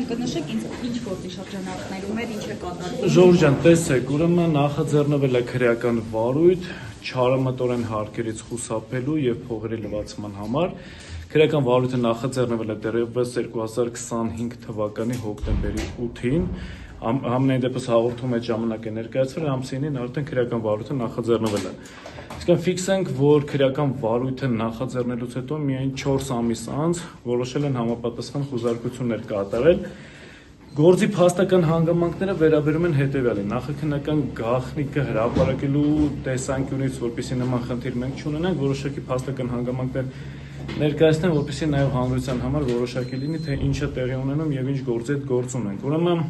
կնշեք ինչ գործի շրջանակներում էր, ինչ է կատարվում։ Ժողովուրդ ջան, տեսեք, ուրեմն նախաձեռնվել է քրեական վարույթ չարամտորեն հարկերից խուսափելու եւ փողերի լվացման համար։ Քրեական վարույթը նախաձեռնվել է դեռևս 2025 թվականի հոկտեմբերի 8-ին։ Համենայն դեպս հաղորդում այդ ժամանակ է ներկայացվել, ամսինին արդեն քրեական վարույթը նախաձեռնվել է։ Իսկ ֆիքսենք, որ քրեական վարույթը նախաձեռնելուց հետո միայն 4 ամիս անց որոշել են համապատասխան խուզարկություններ կատարել։ Գործի փաստական հանգամանքները վերաբերում են հետևյալին. նախաքննական գաղտնիքը հրապարակելու տեսանկյունից, որպեսզի նման խնդիր մենք չունենանք, որոշակի փաստական հանգամանքներ ներկայացնեն, որպեսզի նաև հանրության համար որոշակի լինի, թե ինչ է տեղի ունենում եւ ինչ գործի հետ գործ ունենք։ Ուրեմն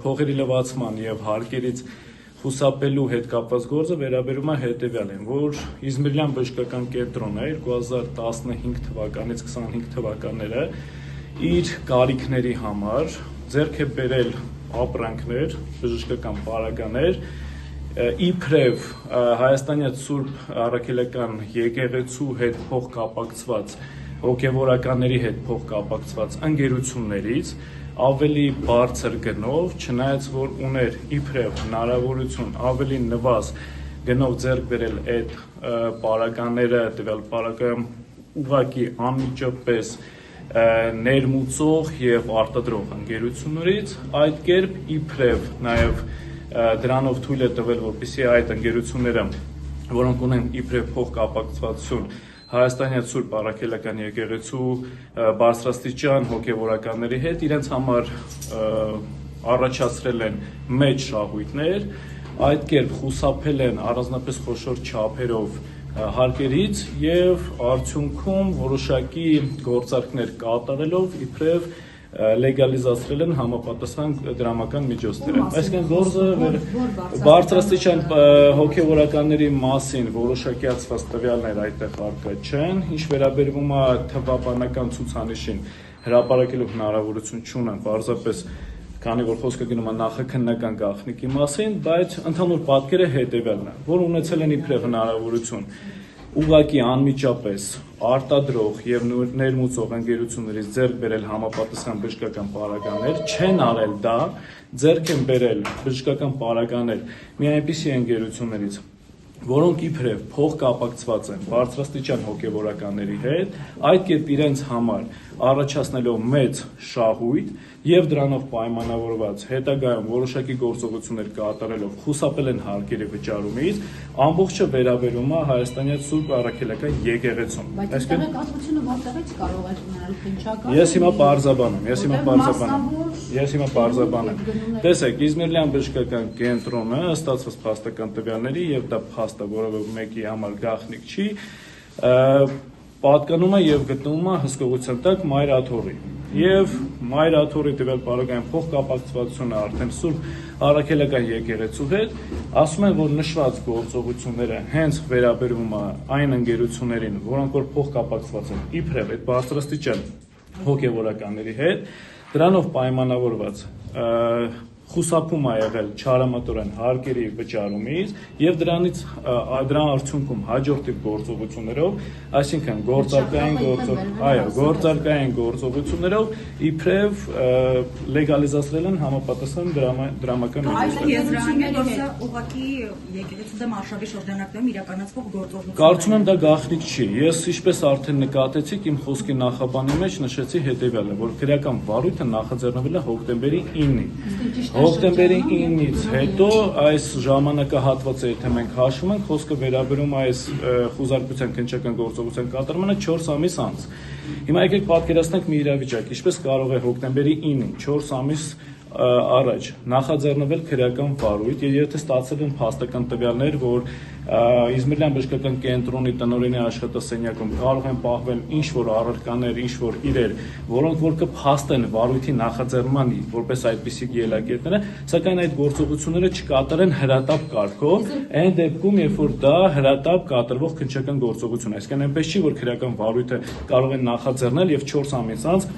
փողերի լվացման եւ հարկերից խուսափելու հետ կապված գործը վերաբերում է հետևյալին, որ Իզմիրյան բժշկական կենտրոնը 2015 թվականից 25 թվականները իր կարիքների համար ձեռք է բերել ապրանքներ, բժշկական պարագաներ, իբրև Հայաստանյան Սուրբ Առաքելական եկեղեցու հետ փոխկապակցված հոգևորականների հետ փոխկապակցված ընկերություններից ավելի բարձր գնով, չնայած որ ուներ իբրև հնարավորություն ավելի նվազ գնով ձեռք բերել այդ պարագաները, տվյալ պարագայում ուղղակի անմիջապես ներմուծող եւ արտադրող ընկերություններից, այդ կերպ իբրև նաեւ դրանով թույլ է տվել, որպեսզի այդ ընկերությունները, որոնք ունեն իբրև փոխկապակցվածություն Հայաստանյան Սուրբ Առաքելական եկեղեցու բարձրաստիճան հոգևորականների հետ, իրենց համար առաջացրել են մեծ շահույթներ, այդ կերպ խուսափել են առանձնապես խոշոր չափերով հարկերից եւ արդյունքում որոշակի գործարքներ կատարելով իբրև լեգալիզացրել են համապատասխան դրամական միջոցները։ Այսինքն գործը բարձրաստիճան հոգևորականների մասին որոշակիացված տվյալներ այդտեղ առկա չեն, ինչ վերաբերվում է թվաբանական ցուցանիշին հրապարակելու հնարավորություն չունեն, պարզապես քանի որ խոսքը գնում է նախաքննական գաղտնիքի մասին, բայց ընդհանուր պատկերը հետևյալն է, որ ունեցել են իբրև հնարավորություն ուղղակի անմիջապես արտադրող եւ ներմուծող ընկերություններից ձեռք բերել համապատասխան բժշկական պարագաներ, չեն արել դա, ձեռք են բերել բժշկական պարագաներ մի այնպիսի ընկերություններից, որոնք իբրև փոխկապակցված են բարձրաստիճան հոգևորականների հետ, այդ կերպ իրենց համար առաջացնելով մեծ շահույթ եւ դրանով պայմանավորված հետագայում որոշակի գործողություններ կատարելով խուսափել են հարկերի վճարումից, ամբողջը վերաբերում է Հայաստանյան Սուրբ Առաքելական եկեղեցուն։ Բայց տեղեկատվությունը որտեղից կարող է ունենալ քննչական։ Ես հիմա պարզաբանում։ Տեսեք, Իզմիրյան բժշկական կենտրոնը ստացված փաստական տվյալների եւ դա փաստը, որը մեկի համար գաղտնիք չի, պատկանում է եւ գտնվում է հսկողության տակ Մայր Աթոռի։ Եվ Մայր Աթոռի տվյալ պարագայում փոխկապակցվածությունը արդեն Սուրբ Առաքելական եկեղեցու հետ, ասում են, որ նշված գործողությունները հենց վերաբերում է այն ընկերություններին, որոնք որ փոխկապակցված են իբրև այդ բարձրաստիճան հոգևորականների հետ, դրանով պայմանավորված խուսափում է եղել չարամտորեն հարկերի վճարումից եւ դրան արդյունքում հաջորդի գործողություններով, այսինքն գործարկային գործողություններով իբրև լեգալիզացրել են համապատասխան դրամական միջոցները։ Ուղղակի եկեղեցու դեմ արշավի շրջանակներում իրականացվող գործողություններ։ Կարծում եմ դա գաղտնիք չի։ Ես ինչպես արդեն նկատեցիք, իմ խոսքի նախաբանի մեջ նշեցի հետեւյալը, որ քրեական վարույթը նախաձեռնվել է հոկտեմբերի 9-ին։ Հոկտեմբերի 9-ից հետո այս ժամանակահատվածը, եթե մենք հաշվում ենք, խոսքը վերաբերում այս խուզարկության քննչական գործողության կատարմանը 4 ամիս անց։ Հիմա եկեք պատկերացնենք մի իրավիճակ, ինչպես կարող է հոկտեմբերի 9-ին 4 ամիս առաջ նախաձեռնվել քրեական վարույթ եւ եթե ստացել են փաստական տվյալներ, որ Իզմիրյան բժշկական կենտրոնի տնօրենի աշխատասենյակում կարող են պահվել ինչ որ առարկաներ, ինչ որ իրեր, որոնք որ կփաստեն վարույթի նախաձեռնման որպես այդպիսի ելակետները, սակայն այդ գործողությունները չկատարեն հրատապ կարգով, այն դեպքում, երբ որ դա հրատապ կատարվող քննչական գործողություն է, այսինքն այնպես չի, որ քրեական վարույթը կարող են նախաձեռնել եւ 4 ամիս անց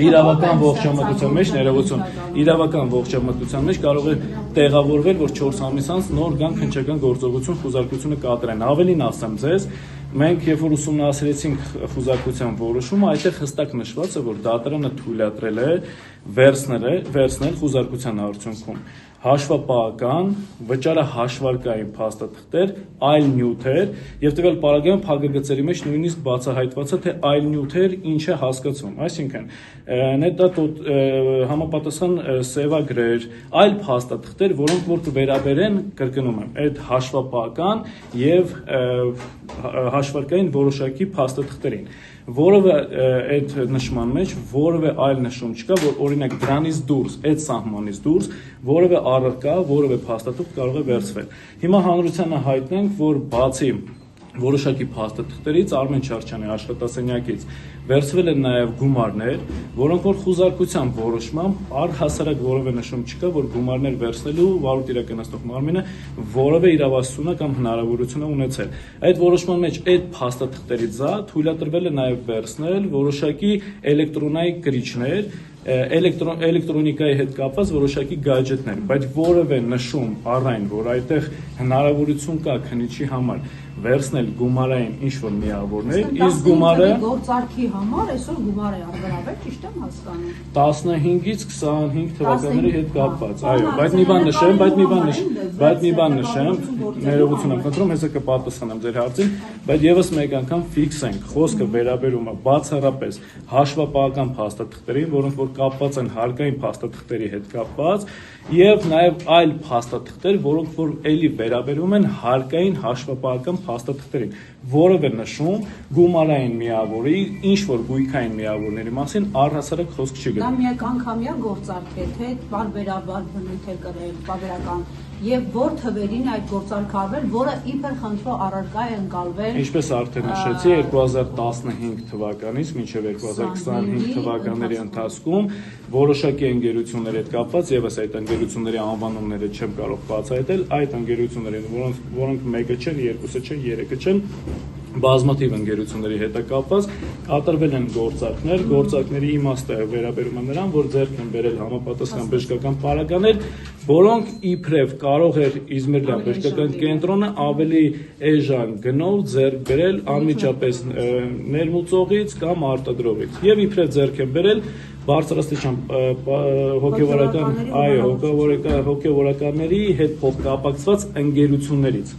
իրավական ողջամտության մեջ ներողություն, իրավական ողջամտության մեջ կարող է տեղավորվել, որ 4 ամիս անց նոր գան քննչական գործողություն խուզարկությունը կատարեն։ Ավելին ասեմ ձեզ, մենք երբ որ ուսումնասիրեցինք խուզարկության որոշումը, այդտեղ հստակ նշված է, որ դատարանը թույլատրել է, վերցնել խուզարկության արդյունքում հաշվապահական, վճարը հաշվարկային փաստաթղթեր, այլ նյութեր եւ տվյալ պարագայում փակագծերի մեջ նույնիսկ բացահայտված է թե այլ նյութեր ինչ է հասկացվում, այսինքն նետա համապատասխան սևագրեր, այլ փաստաթղթեր, որոնք որ կվերաբերեն, կրկնում եմ, այդ հաշվապահական եւ հաշվարկային որոշակի փաստաթղթերին, որովը այդ նշման մեջ որևէ այլ նշում չկա, որ օրինակ դրանից դուրս, այդ սահմանից դուրս որևէ առարկա, որևէ փաստաթուղթ կարող է վերցվել։ Հիմա հանրությանը հայտնենք, որ բացի որոշակի փաստաթղթերից Արմեն Չարչյանի աշխատասենյակից վերցվել են նաև գումարներ, որոնք որ խուզարկության որոշմամբ առհասարակ որևէ նշում չկա, որ գումարներ վերցնելու վարույթ իրականացնող մարմինը որևէ իրավասություն կամ հնարավորություն է ունեցել։ Այդ որոշման մեջ այդ փաստաթղթերից թույլատրվել է նաև վերցնել որոշակի էլեկտրոնային կրիչներ, էլեկտրոնիկայի հետ կապված որոշակի գադջետներ, բայց որևէ նշում առայն, որ այդտեղ հնարավորություն կա քննիչի համար վերցնել գումարային ինչ-որ միավորներ, իսկ գումարը գործարքի համար այսօր գումար է առգրավել, ճիշտ եմ հասկանում։ 15-ից 25 թվականների հետ կապված, այո, բայց մի բան նշեմ, ներողություն եմ խնդրում, հեսա կպատասխանեմ ձեր հարցին, բայց եւս մեկ անգամ ֆիքսենք, խոսքը վերաբերում է բացառապես հաշվապահական փաստաթղթերին, որոնք որ կապված են հարկային փաստաթղթերի հետ կապված, եւ նաեւ այլ փաստաթղթեր, որոնք որ էլի վերաբերում են հարկային հաշվապահական փաստաթղթերին, որևէ նշում գումարային միավորի, ինչ որ գույքային միավորների մասին առհասարակ խոսք չի գնում։ Դա միակ անգամյա գործարք է, թե բարբերաբար բնույթ է կրել, բարբերական, եւ որ թվերին այդ գործարքը արվել, որը իբր խնդրո առարկա է ընկալվել։ Ինչպես արդեն նշեցի, 2015 թվականից մինչև 2025 թվականների ընթացքում որոշակի ընկերությունների հետ կապված, եւս այդ ընկերությունների անվանումները չեմ կարող բացահայտել, այդ ընկերություններին, որոնք մեկը չեն, երկուսը չեն, երեքը չեն, բազմաթիվ ընկերությունների հետ կապված կատարվել են գործարքների իմաստը վերաբերում է նրան, որ ձեռք են բերել համապատասխան բժշկական պարագաներ, որոնք իբրև կարող էր Իզմիրլյան բժշկական կենտրոնը ավելի էժան գնով ձեռք բերել անմիջապես ներմուծողից կամ արտադրողից եւ իբրև ձեռք են բերել բարձրաստիճան հոգեվորականների հետ փոխկապակցված ընկերություններից։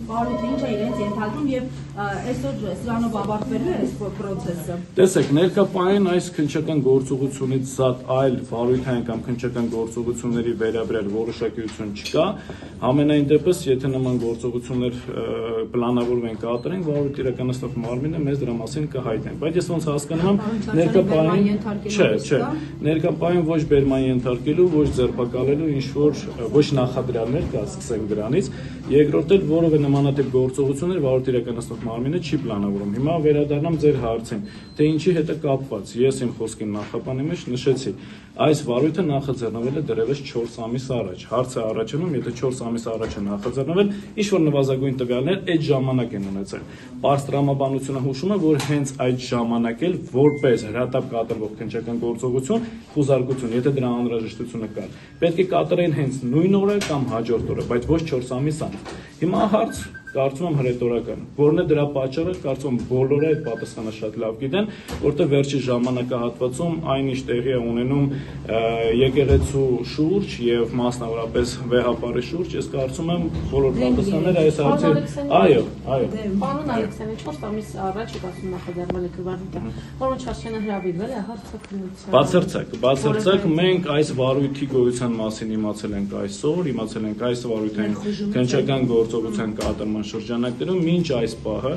Բարույթը ինչ է իրենց ենթադրում եւ այսօր սրանով ավարտվելու է այս process-ը։ Տեսեք, ներկայապահին այս քննչական գործողությունից զատ այլ վարույթային կամ քննչական գործողությունների վերաբերյալ որոշակիություն չկա։ Համենայն դեպս, եթե նման գործողություններ պլանավորվում են կատարեն, վարույթ իրականացնող մարմինը մեզ դրա մասին կհայտնի։ Բայց ես ոնց հասկանում եմ, ներկայապահին ոչ բերման ենթարկելու, ոչ ձերբակալելու ինչ որ ոչ նախադրյալներ կա, սկսենք դրանից, երկրորդ էլ որևէ նմանատիպ գործողություններ վարույթ իրականացնող մարմինը չի պլանավորում։ Հիմա վերադառնամ ձեր հարցին, թե ինչի հետ է կապված։ Ես իմ խոսքին նախապանի մեջ նշեցի, այս վարույթը նախաձեռնվել է դեռևս 4 ամիս առաջ։ Հարցը առաջանում, եթե 4 ամիս առաջ է նախաձեռնվել, ինչ որ նվազագույն տվյալներ այդ ժամանակ են ունեցել։ Պարզ տրամաբանությունը հուշում է, որ հենց այդ ժամանակ էլ որպես հրատապ կատարվող քննչական գործողություն, խուզարկություն, եթե դրա անհրաժեշտությունը կար, պետք է կատարեն հենց նույն օրը կամ հաջորդ օրը, բայց ոչ 4 ամիս անց։ Հիմա հարց կարծում եմ հրետորական, որն է դրա պատճառը, կարծում եմ բոլորը այդ պատասխանը շատ լավ գիտեն, որտեղ վերջի ժամանակահատվածում այնինչ տեղի է ունենում եկեղեցու շուրջ եւ մասնավորապես վեհապարի շուրջ, ես կարծում եմ բոլոր պատասխանները այս հարցի, այո։ Պարոն Ալեքսանյանը 4 ամիս առաջ եկածում նախաձեռնել եք վարույթը, Պարոն Չարչյանը հրավիրվել է հարցակնության։ Բացարձակ մենք այս վարույթի գոյության մասին իմացել ենք այսօր, իմացել ենք այս վարույթային քննչական գործողության կատարման շրջանակներում մինչ այս պահը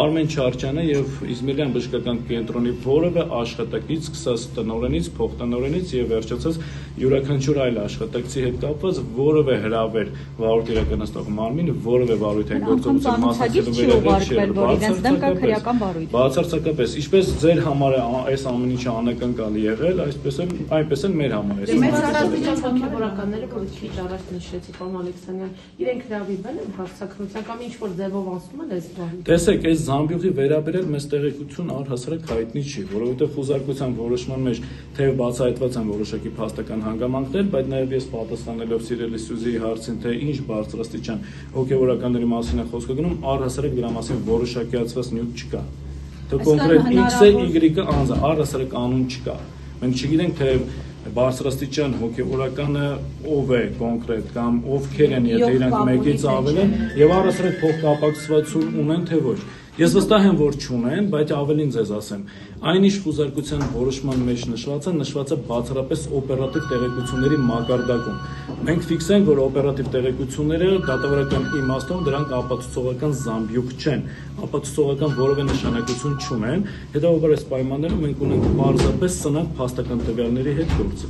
Արմեն Չարչյանը եւ Իզմիրլյան բժշկական կենտրոնի որևէ աշխատակից, սկսած տնօրենից, փոխտնօրենից եւ վերջացած յուրաքանչյուր այլ աշխատակցի հետ կապված որևէ հրավեր վարույթ իրականացնող մարմին որևէ վարույթային գործողության մասնակցելու բացարձակապես, ինչպես ձեր համար այս ամեն ինչը անակնկալ եղել, այնպես էլ մեր համար է։ Հոգեվորականները, որ քիչ առաջ նշեցի, պարոն Ալեքսանյան, իրենք հրավիրվել են հարցակնության կամ ինչ որ ձևով ասում են այս բանը։ Տեսեք, այս զամբյուղի վերաբերել մեզ տեղեկություն առհասարակ հայտնի չի, որովհետև խուզարկության որոշման մեջ թեև բացահայտված են որոշակի փաստական հանգամանքներ, բայց նաև ես պատասխանելով սիրելի Սյուզիի հարցին, թե ինչ բարձրաստիճան հոգեվորականների մասին է խոսքը գնում, առհասարակ դրա մասին որոշակիացված նյութ չկա։ Թե կոնկրետ X-ը, Y-ը անձը, առհասարակ կանոն չկա։ Մենք չգիտենք թե բարձրաստիճան հոգևորականը ով է կոնկրետ կամ ովքեր են, եթե իրանք մեկից ավել են եւ առհասարակ փոխկապակցվածություն ունեն թե ոչ։ Ես վստահ եմ, որ չունեն, բայց ավելին ձեզ ասեմ, այնիշ խուզարկության որոշման մեջ նշված է բացառապես օպերատիվ տեղեկությունների մակարդակում։ Մենք ֆիքսենք, որ օպերատիվ տեղեկությունները դատավարական իմաստով դրանք ապացուցողական զամբյուղ չեն, ապացուցողական որևէ նշանակություն չունեն, հետևաբար այս պայմաններում մենք ունենք պարզապես սնանկ փաստական տվյալների հետ գործը։